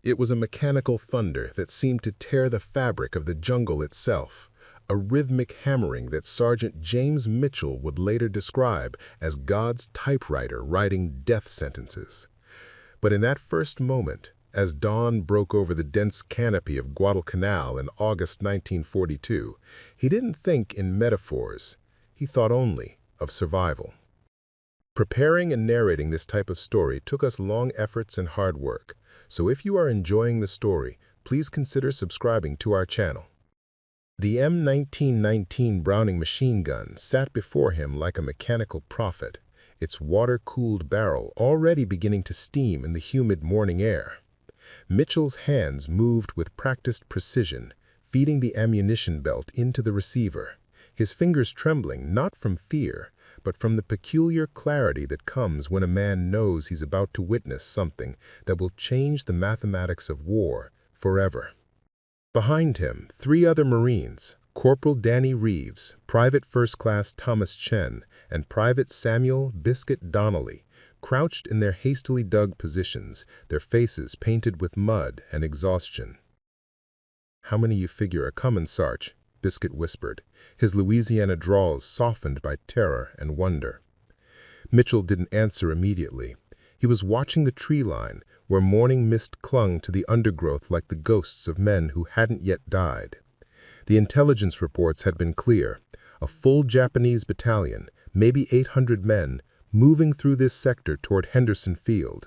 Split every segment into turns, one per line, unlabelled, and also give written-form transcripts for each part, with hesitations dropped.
It was a mechanical thunder that seemed to tear the fabric of the jungle itself, a rhythmic hammering that Sergeant James Mitchell would later describe as God's typewriter writing death sentences. But in that first moment, as dawn broke over the dense canopy of Guadalcanal in August 1942, he didn't think in metaphors. He thought only of survival. Preparing and narrating this type of story took us long efforts and hard work, so if you are enjoying the story, please consider subscribing to our channel. The M1919 Browning machine gun sat before him like a mechanical prophet, its water-cooled barrel already beginning to steam in the humid morning air. Mitchell's hands moved with practiced precision, feeding the ammunition belt into the receiver, his fingers trembling not from fear, but from the peculiar clarity that comes when a man knows he's about to witness something that will change the mathematics of war forever. Behind him, 3 other Marines, Corporal Danny Reeves, Private First Class Thomas Chen, and Private Samuel "Biscuit" Donnelly, crouched in their hastily dug positions, their faces painted with mud and exhaustion. "How many you figure are comin', Sarge?" Biscuit whispered, his Louisiana drawls softened by terror and wonder. Mitchell didn't answer immediately. He was watching the tree line, where morning mist clung to the undergrowth like the ghosts of men who hadn't yet died. The intelligence reports had been clear. A full Japanese battalion, maybe 800 men, moving through this sector toward Henderson Field.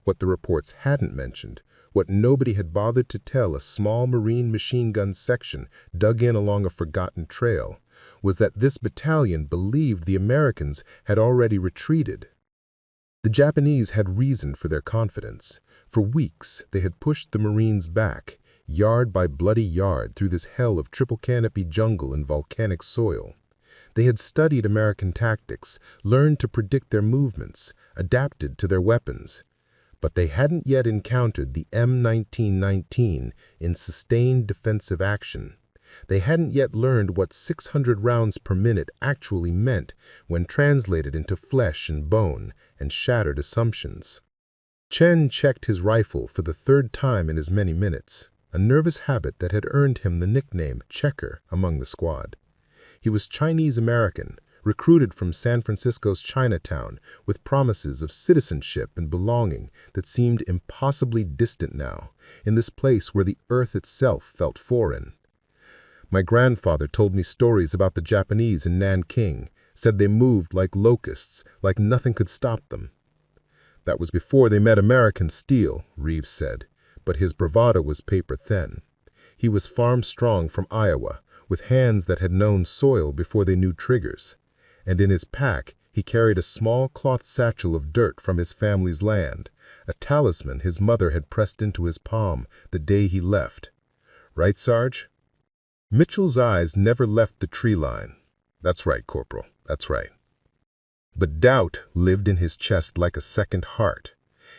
What the reports hadn't mentioned, what nobody had bothered to tell a small Marine machine gun section dug in along a forgotten trail, was that this battalion believed the Americans had already retreated. The Japanese had reason for their confidence. For weeks, they had pushed the Marines back, yard by bloody yard through this hell of triple canopy jungle and volcanic soil. They had studied American tactics, learned to predict their movements, adapted to their weapons. But they hadn't yet encountered the M1919 in sustained defensive action. They hadn't yet learned what 600 rounds per minute actually meant when translated into flesh and bone and shattered assumptions. Chen checked his rifle for the 3rd time in as many minutes, a nervous habit that had earned him the nickname Checker among the squad. He was Chinese-American, recruited from San Francisco's Chinatown with promises of citizenship and belonging that seemed impossibly distant now, in this place where the earth itself felt foreign. "My grandfather told me stories about the Japanese in Nanking, said they moved like locusts, like nothing could stop them." "That was before they met American steel," Reeves said, but his bravado was paper-thin. He was farm-strong from Iowa, with hands that had known soil before they knew triggers. And in his pack, he carried a small cloth satchel of dirt from his family's land, a talisman his mother had pressed into his palm the day he left. "Right, Sarge?" Mitchell's eyes never left the tree line. "That's right, Corporal, that's right." But doubt lived in his chest like a second heart.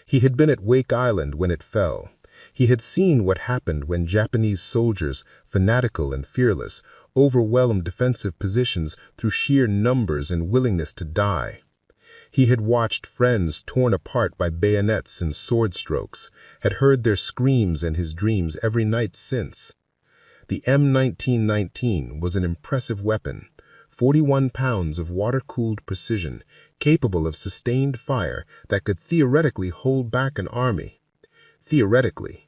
He had been at Wake Island when it fell. He had seen what happened when Japanese soldiers, fanatical and fearless, overwhelmed defensive positions through sheer numbers and willingness to die. He had watched friends torn apart by bayonets and sword strokes, had heard their screams in his dreams every night since. The M1919 was an impressive weapon, 41 pounds of water-cooled precision, capable of sustained fire that could theoretically hold back an army. Theoretically.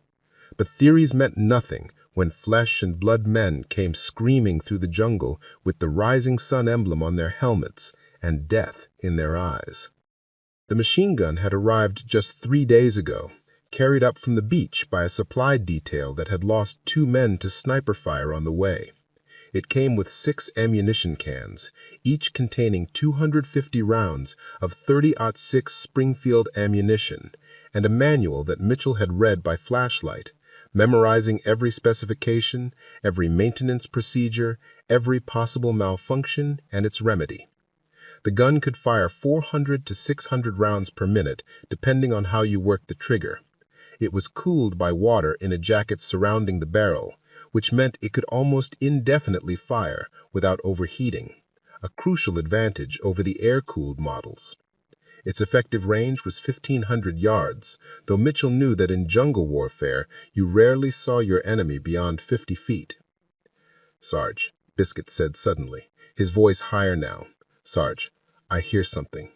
But theories meant nothing when flesh and blood men came screaming through the jungle with the rising sun emblem on their helmets and death in their eyes. The machine gun had arrived just 3 days ago, carried up from the beach by a supply detail that had lost 2 men to sniper fire on the way. It came with 6 ammunition cans, each containing 250 rounds of .30-06 Springfield ammunition, and a manual that Mitchell had read by flashlight, memorizing every specification, every maintenance procedure, every possible malfunction, and its remedy. The gun could fire 400 to 600 rounds per minute, depending on how you worked the trigger. It was cooled by water in a jacket surrounding the barrel, which meant it could almost indefinitely fire without overheating, a crucial advantage over the air-cooled models. Its effective range was 1,500 yards, though Mitchell knew that in jungle warfare, you rarely saw your enemy beyond 50 feet. "Sarge," Biscuit said suddenly, his voice higher now. "Sarge, I hear something."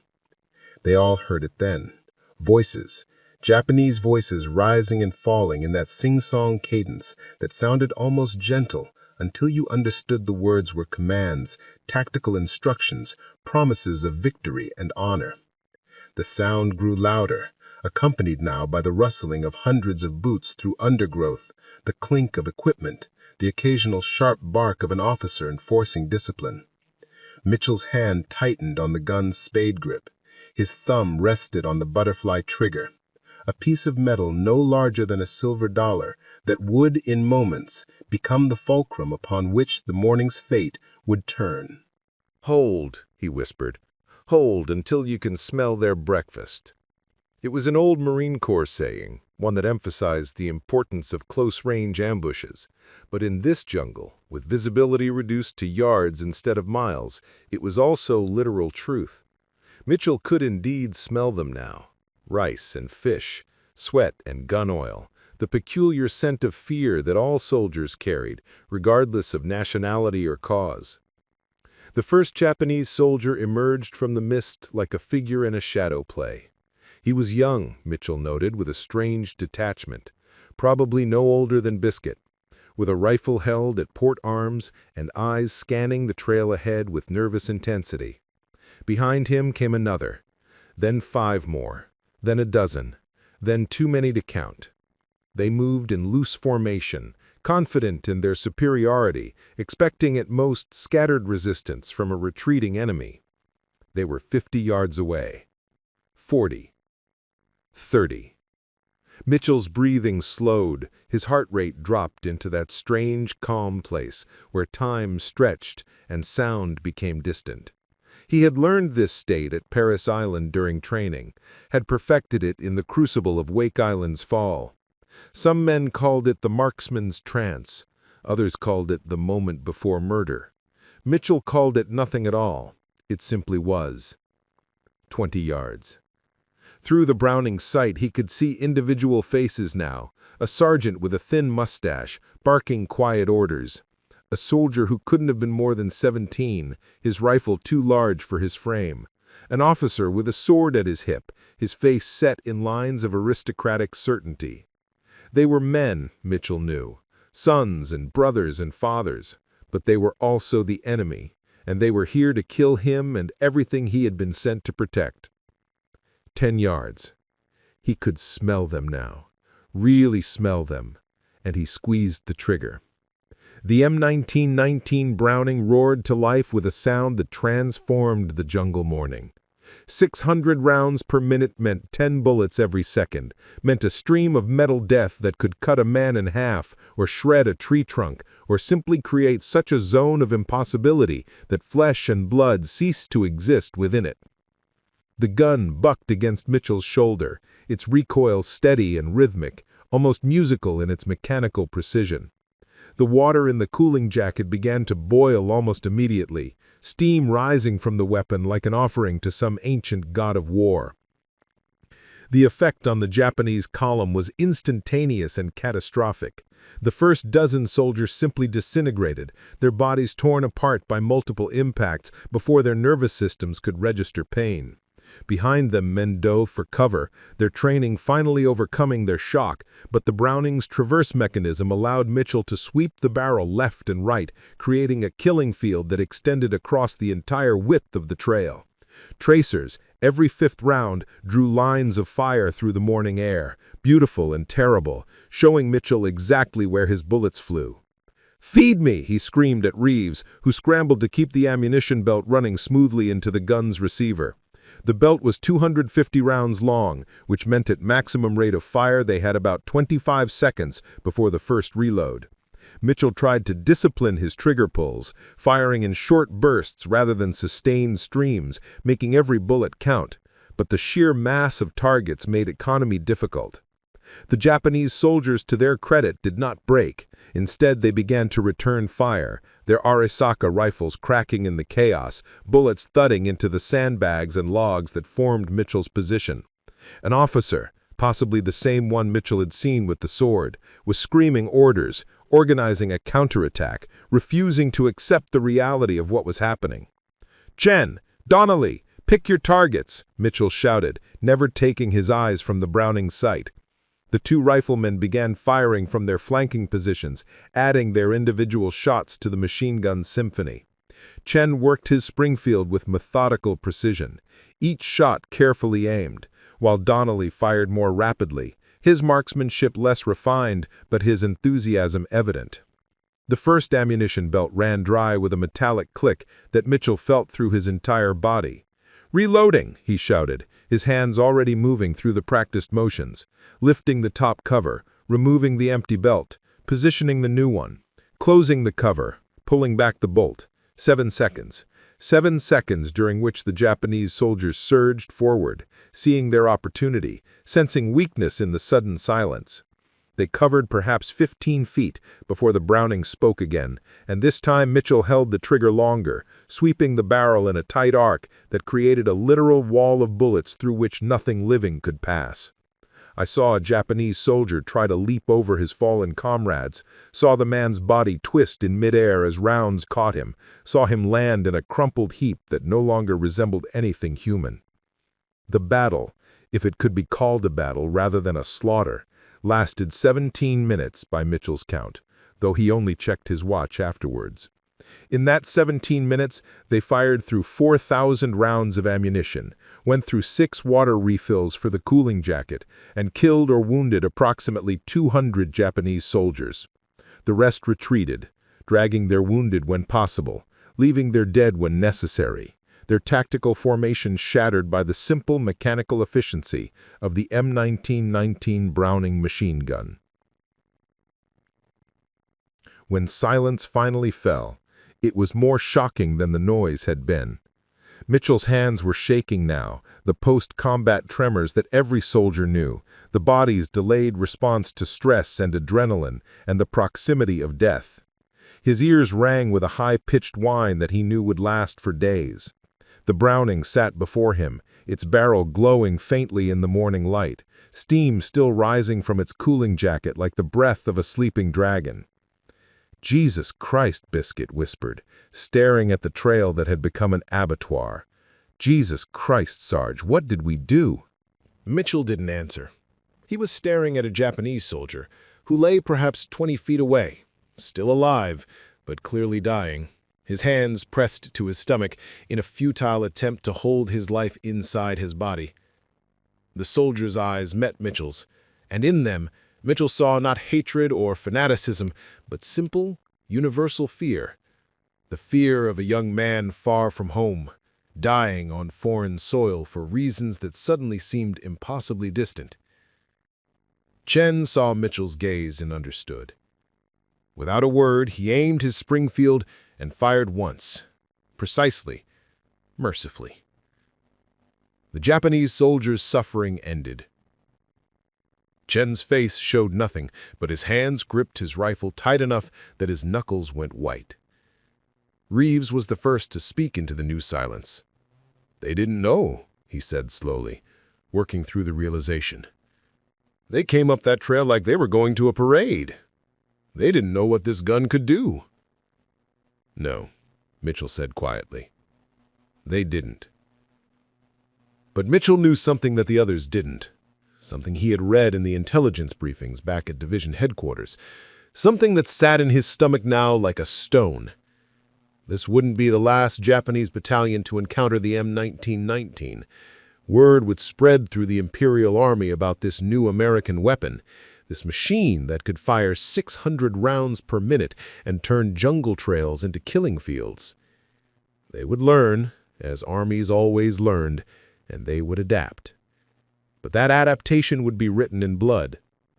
They all heard it then. Voices. Japanese voices rising and falling in that sing-song cadence that sounded almost gentle until you understood the words were commands, tactical instructions, promises of victory and honor. The sound grew louder, accompanied now by the rustling of hundreds of boots through undergrowth, the clink of equipment, the occasional sharp bark of an officer enforcing discipline. Mitchell's hand tightened on the gun's spade grip. His thumb rested on the butterfly trigger, a piece of metal no larger than a silver dollar that would, in moments, become the fulcrum upon which the morning's fate would turn.
"Hold," he whispered. "Hold until you can smell their breakfast." It was an old Marine Corps saying, one that emphasized the importance of close-range ambushes. But in this jungle, with visibility reduced to yards instead of miles, it was also literal truth. Mitchell could indeed smell them now. Rice and fish, sweat and gun oil, the peculiar scent of fear that all soldiers carried, regardless of nationality or cause. The first Japanese soldier emerged from the mist like a figure in a shadow play. He was young, Mitchell noted, with a strange detachment, probably no older than Biscuit, with a rifle held at port arms and eyes scanning the trail ahead with nervous intensity. Behind him came another, then 5 more, then a dozen, then too many to count. They moved in loose formation, confident in their superiority, expecting at most scattered resistance from a retreating enemy. They were 50 yards away. 40. 30. Mitchell's breathing slowed, his heart rate dropped into that strange, calm place where time stretched and sound became distant. He had learned this state at Paris Island during training, had perfected it in the crucible of Wake Island's fall. Some men called it the marksman's trance, others called it the moment before murder. Mitchell called it nothing at all. It simply was. 20 yards. Through the Browning sight he could see individual faces now, a sergeant with a thin mustache, barking quiet orders. A soldier who couldn't have been more than 17, his rifle too large for his frame. An officer with a sword at his hip, his face set in lines of aristocratic certainty. They were men, Mitchell knew, sons and brothers and fathers, but they were also the enemy, and they were here to kill him and everything he had been sent to protect. 10 yards. He could smell them now, really smell them, and he squeezed the trigger. The M1919 Browning roared to life with a sound that transformed the jungle morning. 600 rounds per minute meant 10 bullets every second, meant a stream of metal death that could cut a man in half, or shred a tree trunk, or simply create such a zone of impossibility that flesh and blood ceased to exist within it. The gun bucked against Mitchell's shoulder, its recoil steady and rhythmic, almost musical in its mechanical precision. The water in the cooling jacket began to boil almost immediately, steam rising from the weapon like an offering to some ancient god of war. The effect on the Japanese column was instantaneous and catastrophic. The first dozen soldiers simply disintegrated, their bodies torn apart by multiple impacts before their nervous systems could register pain. Behind them, men dove for cover, their training finally overcoming their shock, but the Browning's traverse mechanism allowed Mitchell to sweep the barrel left and right, creating a killing field that extended across the entire width of the trail. Tracers, every 5th round, drew lines of fire through the morning air, beautiful and terrible, showing Mitchell exactly where his bullets flew. "Feed me!" he screamed at Reeves, who scrambled to keep the ammunition belt running smoothly into the gun's receiver. The belt was 250 rounds long, which meant at maximum rate of fire they had about 25 seconds before the first reload. Mitchell tried to discipline his trigger pulls, firing in short bursts rather than sustained streams, making every bullet count, but the sheer mass of targets made economy difficult. The Japanese soldiers, to their credit, did not break. Instead, they began to return fire, their Arisaka rifles cracking in the chaos, bullets thudding into the sandbags and logs that formed Mitchell's position. An officer, possibly the same one Mitchell had seen with the sword, was screaming orders, organizing a counterattack, refusing to accept the reality of what was happening. "Chen! Donnelly! Pick your targets!" Mitchell shouted, never taking his eyes from the Browning's sight. The two riflemen began firing from their flanking positions, adding their individual shots to the machine gun symphony. Chen worked his Springfield with methodical precision, each shot carefully aimed, while Donnelly fired more rapidly, his marksmanship less refined, but his enthusiasm evident. The first ammunition belt ran dry with a metallic click that Mitchell felt through his entire body. "Reloading!" he shouted, his hands already moving through the practiced motions, lifting the top cover, removing the empty belt, positioning the new one, closing the cover, pulling back the bolt. 7 seconds. 7 seconds during which the Japanese soldiers surged forward, seeing their opportunity, sensing weakness in the sudden silence. They covered perhaps 15 feet before the Browning spoke again, and this time Mitchell held the trigger longer, sweeping the barrel in a tight arc that created a literal wall of bullets through which nothing living could pass. I saw a Japanese soldier try to leap over his fallen comrades, saw the man's body twist in midair as rounds caught him, saw him land in a crumpled heap that no longer resembled anything human. The battle, if it could be called a battle rather than a slaughter, lasted 17 minutes by Mitchell's count, though he only checked his watch afterwards. In that 17 minutes, they fired through 4,000 rounds of ammunition, went through 6 water refills for the cooling jacket, and killed or wounded approximately 200 Japanese soldiers. The rest retreated, dragging their wounded when possible, leaving their dead when necessary, their tactical formation shattered by the simple mechanical efficiency of the M1919 Browning machine gun. When silence finally fell, it was more shocking than the noise had been. Mitchell's hands were shaking now, the post-combat tremors that every soldier knew, the body's delayed response to stress and adrenaline, and the proximity of death. His ears rang with a high-pitched whine that he knew would last for days. The Browning sat before him, its barrel glowing faintly in the morning light, steam still rising from its cooling jacket like the breath of a sleeping dragon. "Jesus Christ," Biscuit whispered, staring at the trail that had become an abattoir. "Jesus Christ, Sarge, what did we do?"
Mitchell didn't answer. He was staring at a Japanese soldier who lay perhaps 20 feet away, still alive, but clearly dying, his hands pressed to his stomach in a futile attempt to hold his life inside his body. The soldier's eyes met Mitchell's, and in them, Mitchell saw not hatred or fanaticism, but simple, universal fear. The fear of a young man far from home, dying on foreign soil for reasons that suddenly seemed impossibly distant. Chen saw Mitchell's gaze and understood. Without a word, he aimed his Springfield and fired once, precisely, mercifully. The Japanese soldier's suffering ended. Chen's face showed nothing, but his hands gripped his rifle tight enough that his knuckles went white. Reeves was the first to speak into the new silence. "They didn't know," he said slowly, working through the realization. "They came up that trail like they were going to a parade. They didn't know what this gun could do." "No," Mitchell said quietly. "They didn't." But Mitchell knew something that the others didn't. Something he had read in the intelligence briefings back at division headquarters. Something that sat in his stomach now like a stone. This wouldn't be the last Japanese battalion to encounter the M1919. Word would spread through the Imperial Army about this new American weapon, this machine that could fire 600 rounds per minute and turn jungle trails into killing fields. They would learn, as armies always learned, and they would adapt. But that adaptation would be written in blood,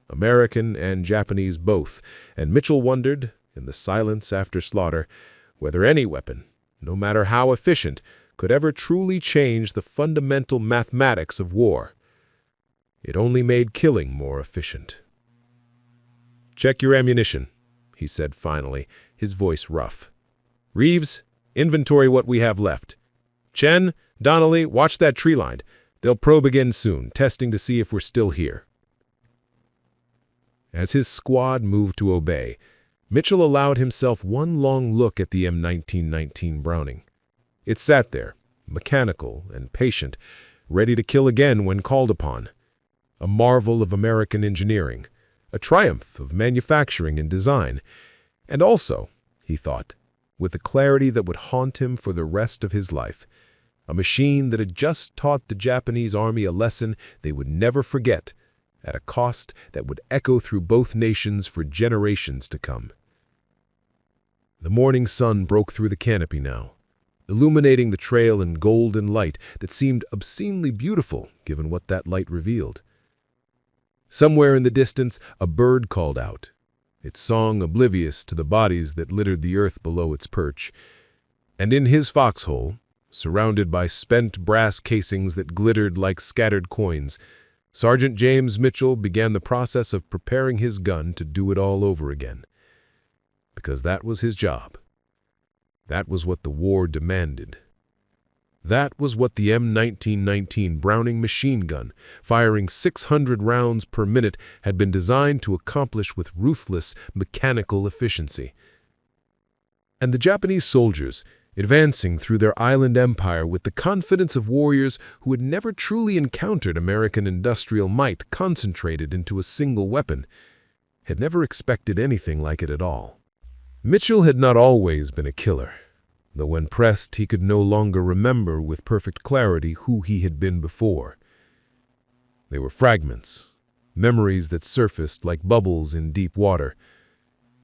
American and Japanese both, and Mitchell wondered, in the silence after slaughter, whether any weapon, no matter how efficient, could ever truly change the fundamental mathematics of war. It only made killing more efficient. "Check your ammunition," he said finally, his voice rough. "Reeves, inventory what we have left. Chen, Donnelly, watch that tree line. They'll probe again soon, testing to see if we're still here." As his squad moved to obey, Mitchell allowed himself one long look at the M1919 Browning. It sat there, mechanical and patient, ready to kill again when called upon. A marvel of American engineering, a triumph of manufacturing and design, and also, he thought, with a clarity that would haunt him for the rest of his life, a machine that had just taught the Japanese army a lesson they would never forget, at a cost that would echo through both nations for generations to come. The morning sun broke through the canopy now, illuminating the trail in golden light that seemed obscenely beautiful given what that light revealed. Somewhere in the distance, a bird called out, its song oblivious to the bodies that littered the earth below its perch. And in his foxhole, surrounded by spent brass casings that glittered like scattered coins, Sergeant James Mitchell began the process of preparing his gun to do it all over again. Because that was his job. That was what the war demanded. That was what the M1919 Browning machine gun, firing 600 rounds per minute, had been designed to accomplish with ruthless mechanical efficiency. And the Japanese soldiers, advancing through their island empire with the confidence of warriors who had never truly encountered American industrial might concentrated into a single weapon, had never expected anything like it at all. Mitchell had not always been a killer, though when pressed he could no longer remember with perfect clarity who he had been before. They were fragments, memories that surfaced like bubbles in deep water.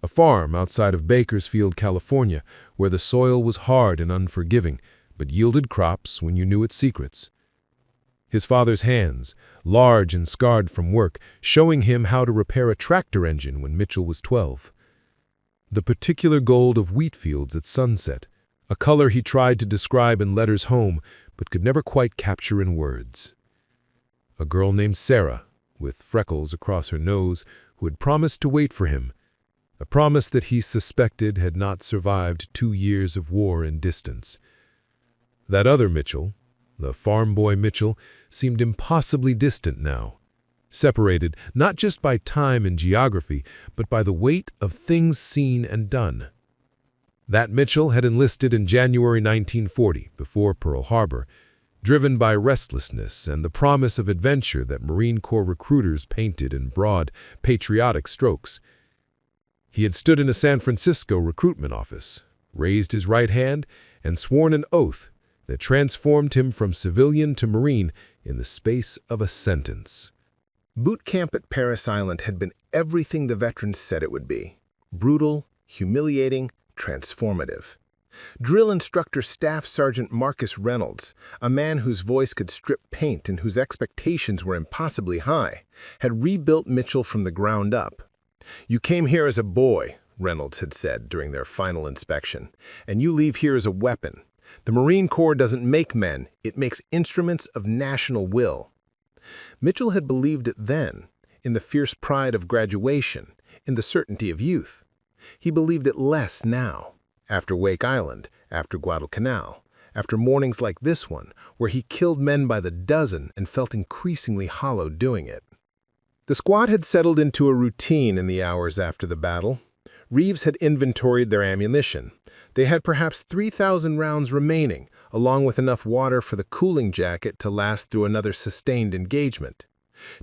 A farm outside of Bakersfield, California, where the soil was hard and unforgiving, but yielded crops when you knew its secrets. His father's hands, large and scarred from work, showing him how to repair a tractor engine when Mitchell was 12. The particular gold of wheat fields at sunset, a color he tried to describe in letters home, but could never quite capture in words. A girl named Sarah, with freckles across her nose, who had promised to wait for him, a promise that he suspected had not survived 2 years of war and distance. That other Mitchell, the farm boy Mitchell, seemed impossibly distant now, separated not just by time and geography, but by the weight of things seen and done. That Mitchell had enlisted in January 1940, before Pearl Harbor, driven by restlessness and the promise of adventure that Marine Corps recruiters painted in broad, patriotic strokes. He had stood in a San Francisco recruitment office, raised his right hand, and sworn an oath that transformed him from civilian to Marine in the space of a sentence.
Boot camp at Parris Island had been everything the veterans said it would be. Brutal, humiliating, transformative. Drill instructor Staff Sergeant Marcus Reynolds, a man whose voice could strip paint and whose expectations were impossibly high, had rebuilt Mitchell from the ground up. "You came here as a boy," Reynolds had said during their final inspection, "and you leave here as a weapon. The Marine Corps doesn't make men, it makes instruments of national will." Mitchell had believed it then, in the fierce pride of graduation, in the certainty of youth. He believed it less now, after Wake Island, after Guadalcanal, after mornings like this one, where he killed men by the dozen and felt increasingly hollow doing it. The squad had settled into a routine in the hours after the battle. Reeves had inventoried their ammunition. They had perhaps 3,000 rounds remaining, along with enough water for the cooling jacket to last through another sustained engagement.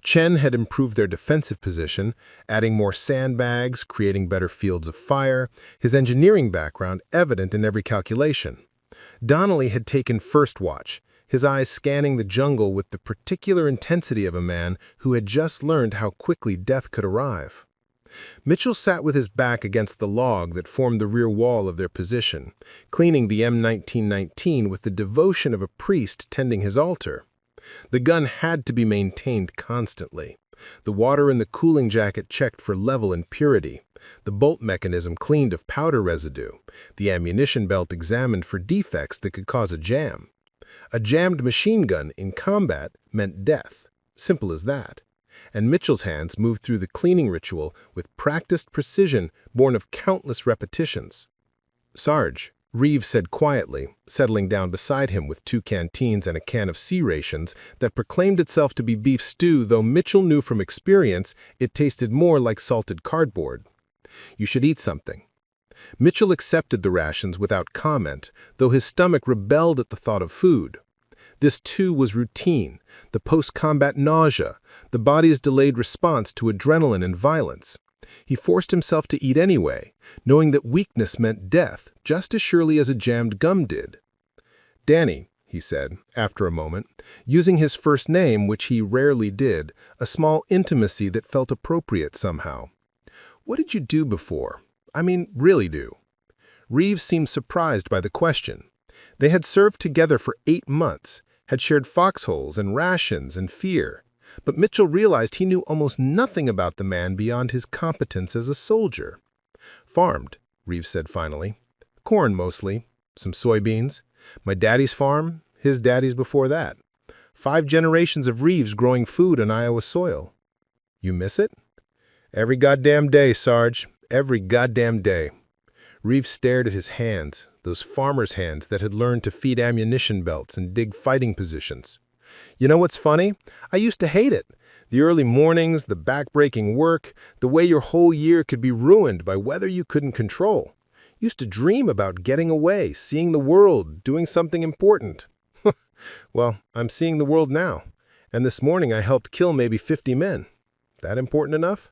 Chen had improved their defensive position, adding more sandbags, creating better fields of fire, his engineering background evident in every calculation. Donnelly had taken first watch, his eyes scanning the jungle with the particular intensity of a man who had just learned how quickly death could arrive. Mitchell sat with his back against the log that formed the rear wall of their position, cleaning the M1919 with the devotion of a priest tending his altar. The gun had to be maintained constantly. The water in the cooling jacket checked for level and purity, the bolt mechanism cleaned of powder residue, the ammunition belt examined for defects that could cause a jam. A jammed machine gun in combat meant death. Simple as that. and Mitchell's hands moved through the cleaning ritual with practiced precision born of countless repetitions. "Sarge," Reeves said quietly, settling down beside him with 2 canteens and a can of sea rations that proclaimed itself to be beef stew, though Mitchell knew from experience it tasted more like salted cardboard. "You should eat something." Mitchell accepted the rations without comment, though his stomach rebelled at the thought of food. This, too, was routine, the post-combat nausea, the body's delayed response to adrenaline and violence. He forced himself to eat anyway, knowing that weakness meant death just as surely as a jammed gum did. "Danny," he said, after a moment, using his first name, which he rarely did, a small intimacy that felt appropriate somehow. "What did you do before? I mean, really do?" Reeves seemed surprised by the question. They had served together for 8 months, had shared foxholes and rations and fear. But Mitchell realized he knew almost nothing about the man beyond his competence as a soldier. "Farmed," Reeves said finally. "Corn mostly, some soybeans. My daddy's farm, his daddy's before that. 5 generations of Reeves growing food on Iowa soil." "You miss it?" "Every goddamn day, Sarge. Every goddamn day." Reeves stared at his hands, those farmer's hands that had learned to feed ammunition belts and dig fighting positions. "You know what's funny? I used to hate it. The early mornings, the back-breaking work, the way your whole year could be ruined by weather you couldn't control. Used to dream about getting away, seeing the world, doing something important. Well, I'm seeing the world now, and this morning I helped kill maybe 50 men. That important enough?"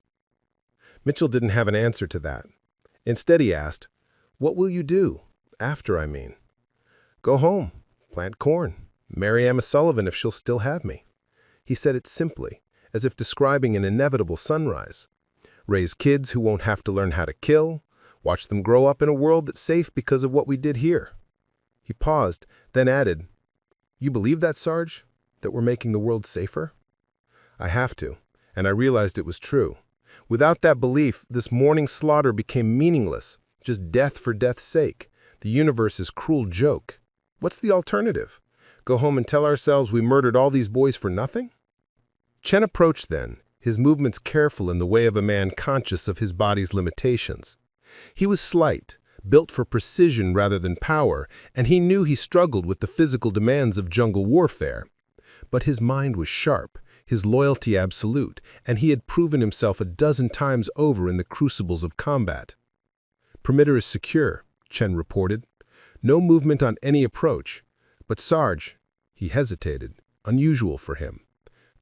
Mitchell didn't have an answer to that. Instead he asked, "What will you do? After, I mean." "Go home, plant corn. Marry Emma Sullivan if she'll still have me." He said it simply, as if describing an inevitable sunrise. "Raise kids who won't have to learn how to kill. Watch them grow up in a world that's safe because of what we did here." He paused, then added, "You believe that, Sarge? That we're making the world safer?" "I have to," and I realized it was true. Without that belief, this morning's slaughter became meaningless, just death for death's sake, the universe's cruel joke. What's the alternative? Go home and tell ourselves we murdered all these boys for nothing? Chen approached then, his movements careful in the way of a man conscious of his body's limitations. He was slight, built for precision rather than power, and he knew he struggled with the physical demands of jungle warfare. But his mind was sharp, his loyalty absolute, and he had proven himself a dozen times over in the crucibles of combat. "Perimeter is secure," Chen reported. "No movement on any approach. But Sarge," he hesitated, unusual for him,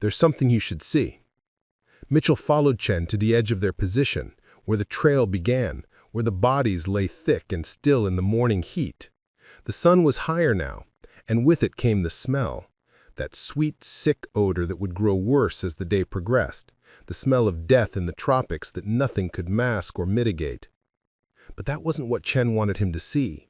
"there's something you should see." Mitchell followed Chen to the edge of their position, where the trail began, where the bodies lay thick and still in the morning heat. The sun was higher now, and with it came the smell, that sweet, sick odor that would grow worse as the day progressed, the smell of death in the tropics that nothing could mask or mitigate. But that wasn't what Chen wanted him to see.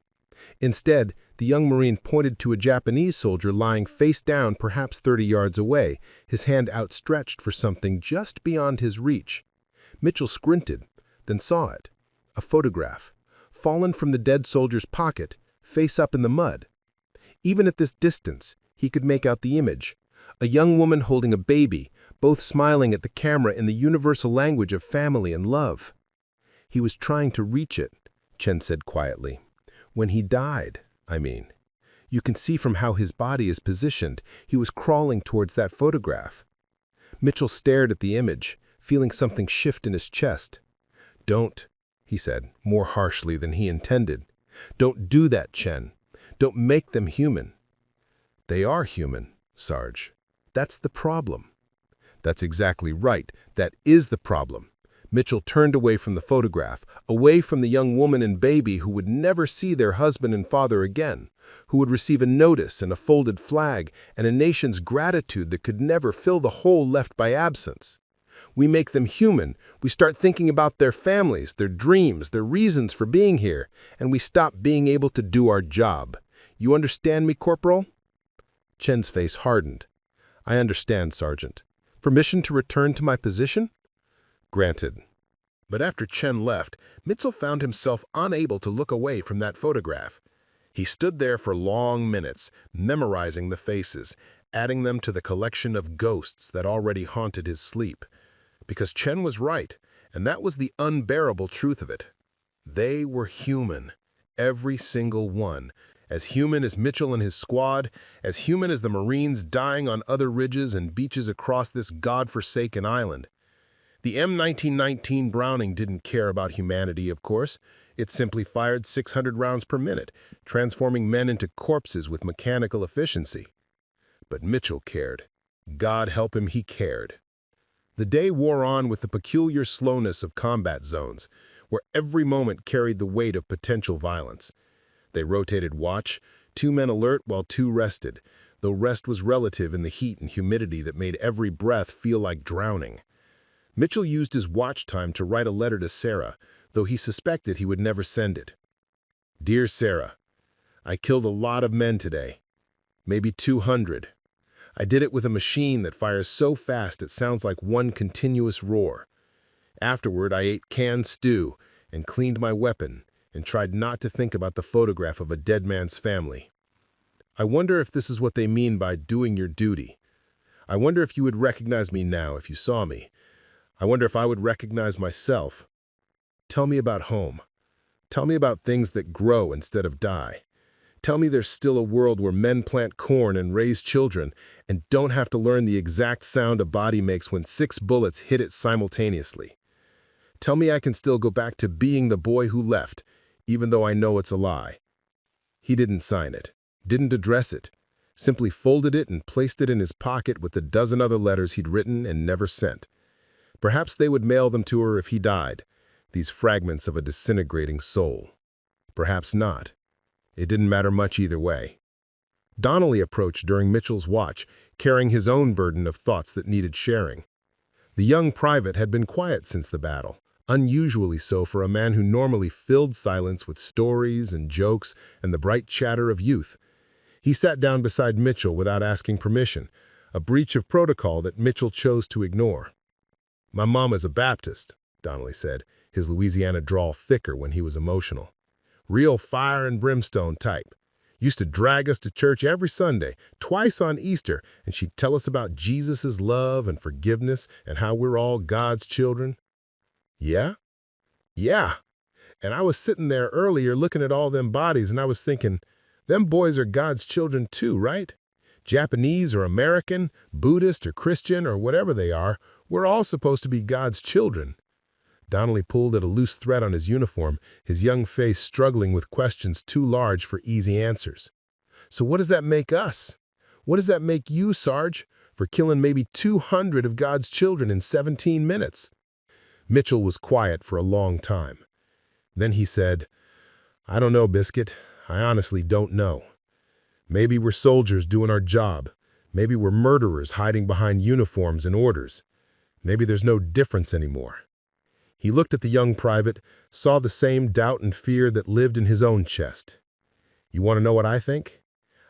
Instead, the young Marine pointed to a Japanese soldier lying face down perhaps 30 yards away, his hand outstretched for something just beyond his reach. Mitchell squinted, then saw it. A photograph, fallen from the dead soldier's pocket, face up in the mud. Even at this distance, he could make out the image. A young woman holding a baby, both smiling at the camera in the universal language of family and love. "He was trying to reach it," Chen said quietly. "When he died, I mean. You can see from how his body is positioned, he was crawling towards that photograph." Mitchell stared at the image, feeling something shift in his chest. "Don't," he said, more harshly than he intended. "Don't do that, Chen. Don't make them human." "They are human, Sarge. That's the problem." "That's exactly right. That is the problem." Mitchell turned away from the photograph, away from the young woman and baby who would never see their husband and father again, who would receive a notice and a folded flag and a nation's gratitude that could never fill the hole left by absence. We make them human, we start thinking about their families, their dreams, their reasons for being here, and we stop being able to do our job. You understand me, Corporal? Chen's face hardened. "I understand, Sergeant. Permission to return to my position?" "Granted." But after Chen left, Mitchell found himself unable to look away from that photograph. He stood there for long minutes, memorizing the faces,
adding them to the collection of ghosts that already haunted his sleep. Because Chen was right, and that was the unbearable truth of it. They were human, every single one, as human as Mitchell and his squad, as human as the Marines dying on other ridges and beaches across this godforsaken island. The M1919 Browning didn't care about humanity, of course. It simply fired 600 rounds per minute, transforming men into corpses with mechanical efficiency. But Mitchell cared. God help him, he cared. The day wore on with the peculiar slowness of combat zones, where every moment carried the weight of potential violence. They rotated watch, 2 men alert while 2 rested, though rest was relative in the heat and humidity that made every breath feel like drowning. Mitchell used his watch time to write a letter to Sarah, though he suspected he would never send it. Dear Sarah, I killed a lot of men today, maybe 200. I did it with a machine that fires so fast it sounds like one continuous roar. Afterward, I ate canned stew and cleaned my weapon and tried not to think about the photograph of a dead man's family. I wonder if this is what they mean by doing your duty. I wonder if you would recognize me now if you saw me. I wonder if I would recognize myself. Tell me about home. Tell me about things that grow instead of die. Tell me there's still a world where men plant corn and raise children and don't have to learn the exact sound a body makes when 6 bullets hit it simultaneously. Tell me I can still go back to being the boy who left, even though I know it's a lie. He didn't sign it, didn't address it, simply folded it and placed it in his pocket with the dozen other letters he'd written and never sent. Perhaps they would mail them to her if he died, these fragments of a disintegrating soul. Perhaps not. It didn't matter much either way. Donnelly approached during Mitchell's watch, carrying his own burden of thoughts that needed sharing. The young private had been quiet since the battle, unusually so for a man who normally filled silence with stories and jokes and the bright chatter of youth. He sat down beside Mitchell without asking permission, a breach of protocol that Mitchell chose to ignore. My mom is a Baptist, Donnelly said, his Louisiana drawl thicker when he was emotional. Real fire and brimstone type. Used to drag us to church every Sunday, twice on Easter, and she'd tell us about Jesus' love and forgiveness and how we're all God's children. Yeah? Yeah. And I was sitting there earlier looking at all them bodies and I was thinking, them boys are God's children too, right? Japanese or American, Buddhist or Christian or whatever they are, we're all supposed to be God's children. Donnelly pulled at a loose thread on his uniform, his young face struggling with questions too large for easy answers. So what does that make us? What does that make you, Sarge, for killing maybe 200 of God's children in 17 minutes? Mitchell was quiet for a long time. Then he said, I don't know, Biscuit. I honestly don't know. Maybe we're soldiers doing our job. Maybe we're murderers hiding behind uniforms and orders. Maybe there's no difference anymore. He looked at the young private, saw the same doubt and fear that lived in his own chest. You want to know what I think?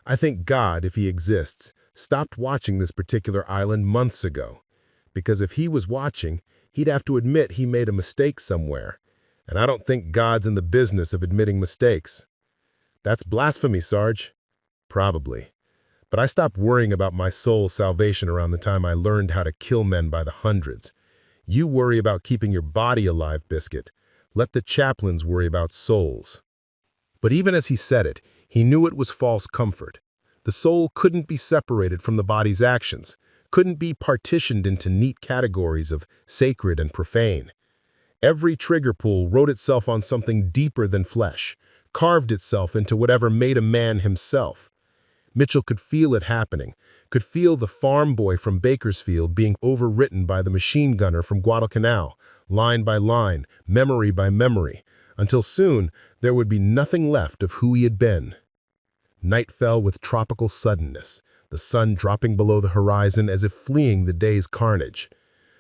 I think God, if he exists, stopped watching this particular island months ago. Because if he was watching, he'd have to admit he made a mistake somewhere. And I don't think God's in the business of admitting mistakes. That's blasphemy, Sarge. Probably. But I stopped worrying about my soul's salvation around the time I learned how to kill men by the hundreds. You worry about keeping your body alive, Biscuit. Let the chaplains worry about souls. But even as he said it, he knew it was false comfort. The soul couldn't be separated from the body's actions, couldn't be partitioned into neat categories of sacred and profane. Every trigger pull wrote itself on something deeper than flesh, carved itself into whatever made a man himself. Mitchell could feel it happening, could feel the farm boy from Bakersfield being overwritten by the machine gunner from Guadalcanal, line by line, memory by memory, until soon there would be nothing left of who he had been. Night fell with tropical suddenness, the sun dropping below the horizon as if fleeing the day's carnage.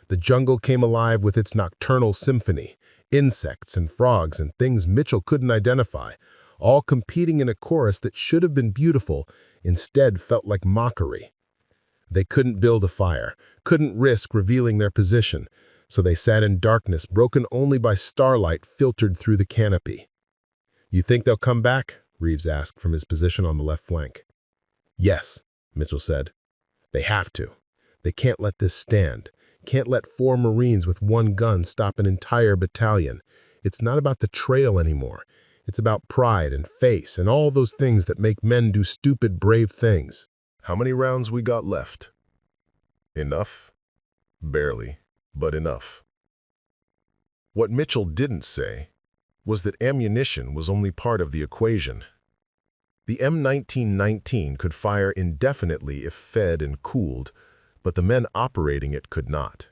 The jungle came alive with its nocturnal symphony, insects and frogs and things Mitchell couldn't identify, all competing in a chorus that should have been beautiful, instead felt like mockery. They couldn't build a fire, couldn't risk revealing their position, so they sat in darkness broken only by starlight filtered through the canopy. You think they'll come back? Reeves asked from his position on the left flank. Yes, Mitchell said. They have to. They can't let this stand. Can't let 4 Marines with 1 gun stop an entire battalion. It's not about the trail anymore. It's about pride and face and all those things that make men do stupid, brave things.
How many rounds we got left? Enough? Barely, but enough. What Mitchell didn't say was that ammunition was only part of the equation. The M1919 could fire indefinitely if fed and cooled, but the men operating it could not.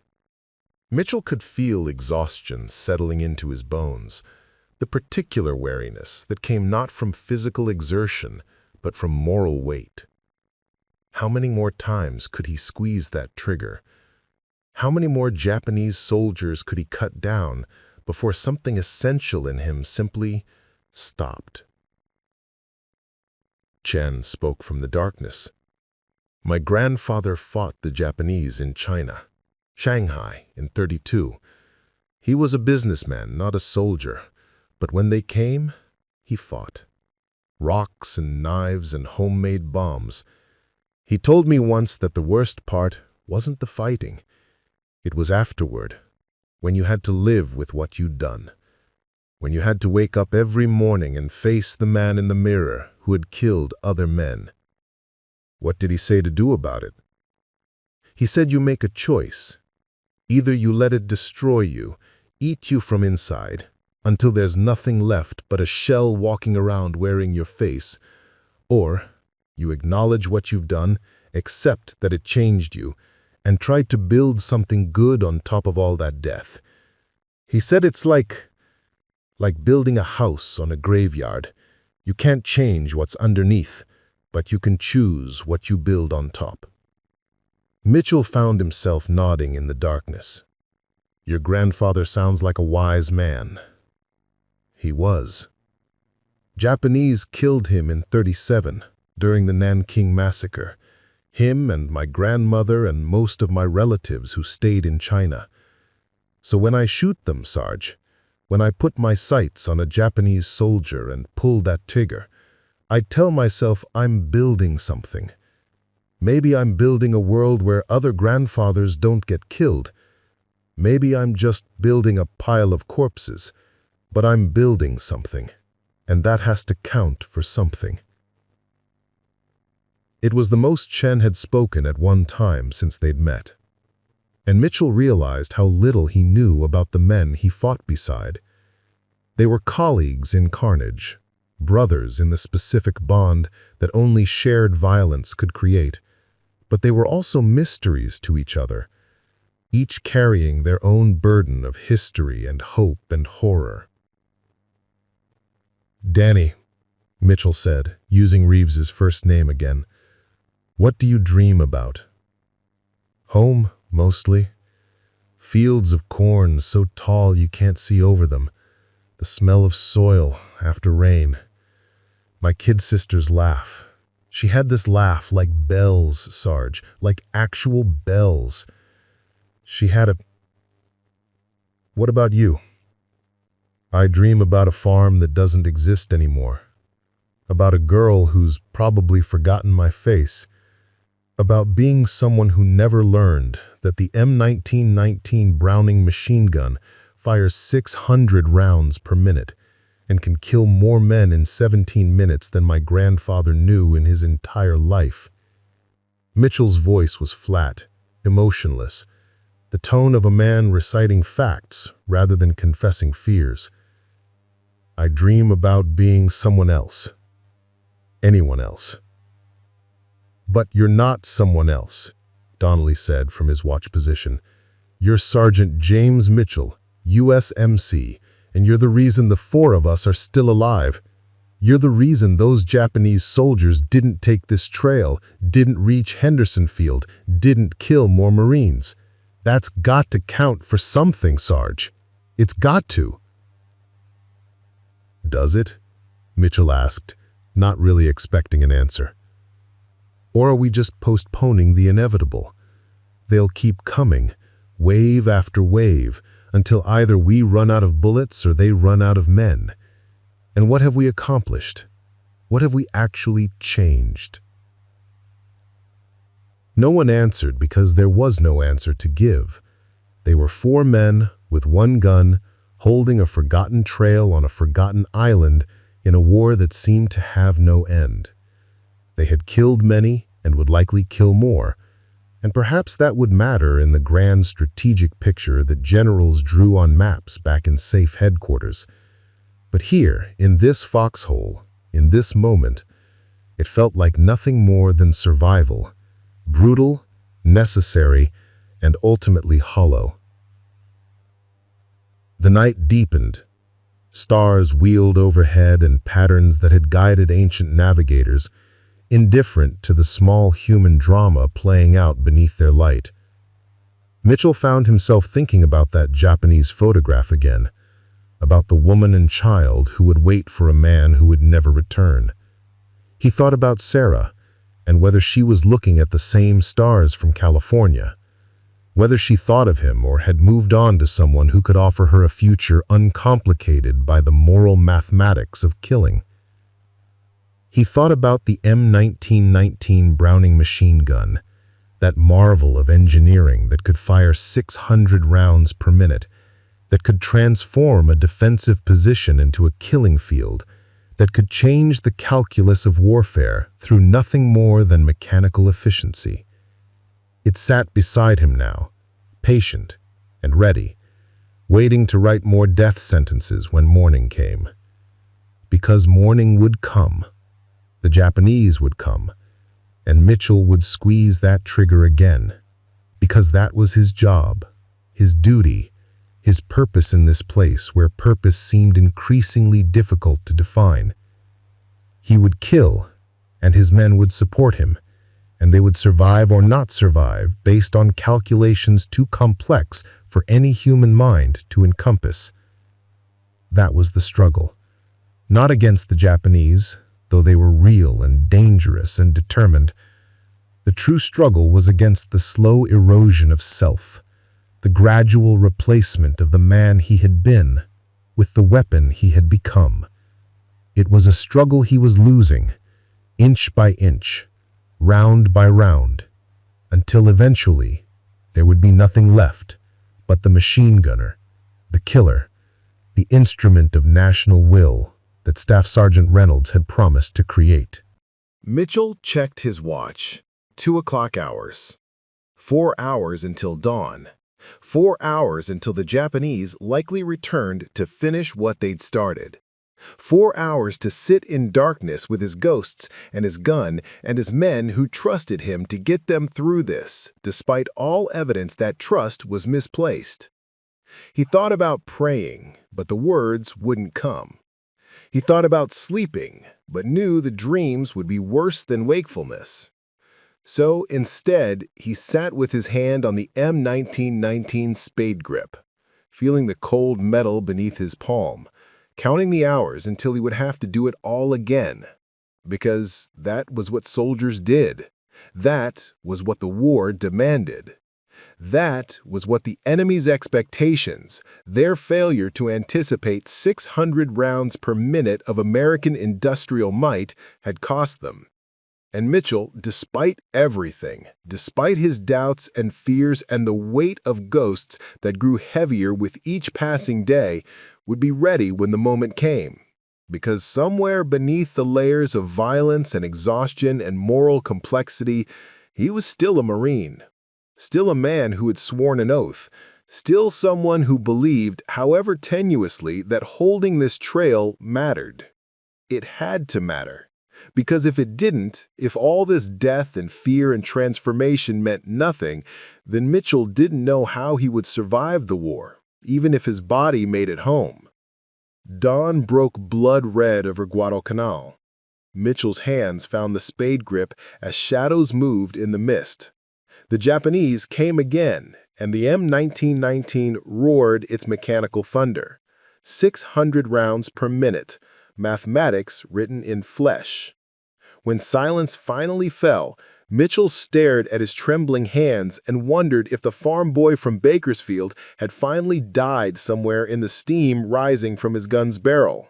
Mitchell could feel exhaustion settling into his bones, the particular weariness that came not from physical exertion, but from moral weight. How many more times could he squeeze that trigger? How many more Japanese soldiers could he cut down before something essential in him simply stopped? Chen spoke from the darkness. My grandfather fought the Japanese in China, Shanghai, in '32. He was a businessman, not a soldier, but when they came, he fought. Rocks and knives and homemade bombs. He told me once that the worst part wasn't the fighting. It was afterward, when you had to live with what you'd done. When you had to wake up every morning and face the man in the mirror who had killed other men. What did he say to do about it? He said you make a choice. Either you let it destroy you, eat you from inside, until there's nothing left but a shell walking around wearing your face, or you acknowledge what you've done, accept that it changed you, and try to build something good on top of all that death. He said it's like building a house on a graveyard. You can't change what's underneath, but you can choose what you build on top. Mitchell found himself nodding in the darkness. Your grandfather sounds like a wise man. He was. Japanese killed him in '37 during the Nanking Massacre. Him and my grandmother and most of my relatives who stayed in China. So when I shoot them, Sarge, when I put my sights on a Japanese soldier and pull that trigger, I tell myself I'm building something. Maybe I'm building a world where other grandfathers don't get killed. Maybe I'm just building a pile of corpses, but I'm building something, and that has to count for something. It was the most Chen had spoken at one time since they'd met. And Mitchell realized how little he knew about the men he fought beside. They were colleagues in carnage, brothers in the specific bond that only shared violence could create, but they were also mysteries to each other, each carrying their own burden of history and hope and horror. Danny, Mitchell said, using Reeves's first name again, what do you dream about? Home, mostly. Fields of corn so tall you can't see over them. The smell of soil after rain. My kid sister's laugh. She had this laugh like bells, Sarge, like actual bells. She had a... What about you? I dream about a farm that doesn't exist anymore. About a girl who's probably forgotten my face. About being someone who never learned that the M1919 Browning machine gun fires 600 rounds per minute and can kill more men in 17 minutes than my grandfather knew in his entire life. Mitchell's voice was flat, emotionless, the tone of a man reciting facts rather than confessing fears. I dream about being someone else. Anyone else. But you're not someone else, Donnelly said from his watch position. You're Sergeant James Mitchell, USMC, and you're the reason the 4 of us are still alive. You're the reason those Japanese soldiers didn't take this trail, didn't reach Henderson Field, didn't kill more Marines. That's got to count for something, Sarge. It's got to. Does it? Mitchell asked, not really expecting an answer. Or are we just postponing the inevitable? They'll keep coming, wave after wave, until either we run out of bullets or they run out of men. And what have we accomplished? What have we actually changed?
No one answered because there was no answer to give. They were 4 men with 1 gun, holding a forgotten trail on a forgotten island in a war that seemed to have no end. They had killed many and would likely kill more, and perhaps that would matter in the grand strategic picture that generals drew on maps back in safe headquarters. But here, in this foxhole, in this moment, it felt like nothing more than survival, brutal, necessary, and ultimately hollow. The night deepened. Stars wheeled overhead in patterns that had guided ancient navigators, indifferent to the small human drama playing out beneath their light. Mitchell found himself thinking about that Japanese photograph again, about the woman and child who would wait for a man who would never return. He thought about Sarah, and whether she was looking at the same stars from California, whether she thought of him or had moved on to someone who could offer her a future uncomplicated by the moral mathematics of killing. He thought about the M1919 Browning machine gun, that marvel of engineering that could fire 600 rounds per minute, that could transform a defensive position into a killing field, that could change the calculus of warfare through nothing more than mechanical efficiency. It sat beside him now, patient and ready, waiting to write more death sentences when morning came. Because morning would come, the Japanese would come, and Mitchell would squeeze that trigger again, because that was his job, his duty, his purpose in this place where purpose seemed increasingly difficult to define. He would kill, and his men would support him, and they would survive or not survive based on calculations too complex for any human mind to encompass. That was the struggle. Not against the Japanese, though they were real and dangerous and determined. The true struggle was against the slow erosion of self, the gradual replacement of the man he had been with the weapon he had become. It was a struggle he was losing, inch by inch, round by round, until eventually there would be nothing left but the machine gunner, the killer, the instrument of national will that Staff Sergeant Reynolds had promised to create.
Mitchell checked his watch. 2 o'clock hours. 4 hours until dawn. 4 hours until the Japanese likely returned to finish what they'd started. 4 hours to sit in darkness with his ghosts and his gun and his men who trusted him to get them through this, despite all evidence that trust was misplaced. He thought about praying, but the words wouldn't come. He thought about sleeping, but knew the dreams would be worse than wakefulness. So instead, he sat with his hand on the M1919 spade grip, feeling the cold metal beneath his palm, counting the hours until he would have to do it all again. Because that was what soldiers did. That was what the war demanded. That was what the enemy's expectations, their failure to anticipate 600 rounds per minute of American industrial might, had cost them. And Mitchell, despite everything, despite his doubts and fears and the weight of ghosts that grew heavier with each passing day, would be ready when the moment came. Because somewhere beneath the layers of violence and exhaustion and moral complexity, he was still a Marine. Still a man who had sworn an oath. Still someone who believed, however tenuously, that holding this trail mattered. It had to matter. Because if it didn't, if all this death and fear and transformation meant nothing, then Mitchell didn't know how he would survive the war, even if his body made it home. Dawn broke blood red over Guadalcanal. Mitchell's hands found the spade grip as shadows moved in the mist. The Japanese came again, and the M1919 roared its mechanical thunder. 600 rounds per minute, mathematics written in flesh. When silence finally fell, Mitchell stared at his trembling hands and wondered if the farm boy from Bakersfield had finally died somewhere in the steam rising from his gun's barrel.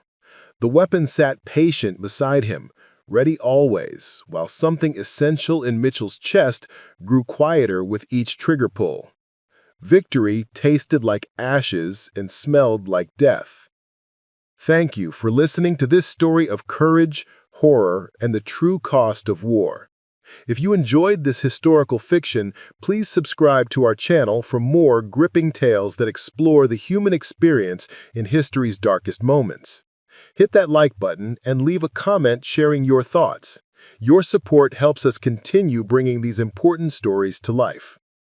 The weapon sat patient beside him,
ready always, while something essential in Mitchell's chest grew quieter with each trigger pull. Victory tasted like ashes and smelled like death. Thank you for listening to this story of courage, horror, and the true cost of war. If you enjoyed this historical fiction, please subscribe to our channel for more gripping tales that explore the human experience in history's darkest moments. Hit that like button and leave a comment sharing your thoughts. Your support helps us continue bringing these important stories to life.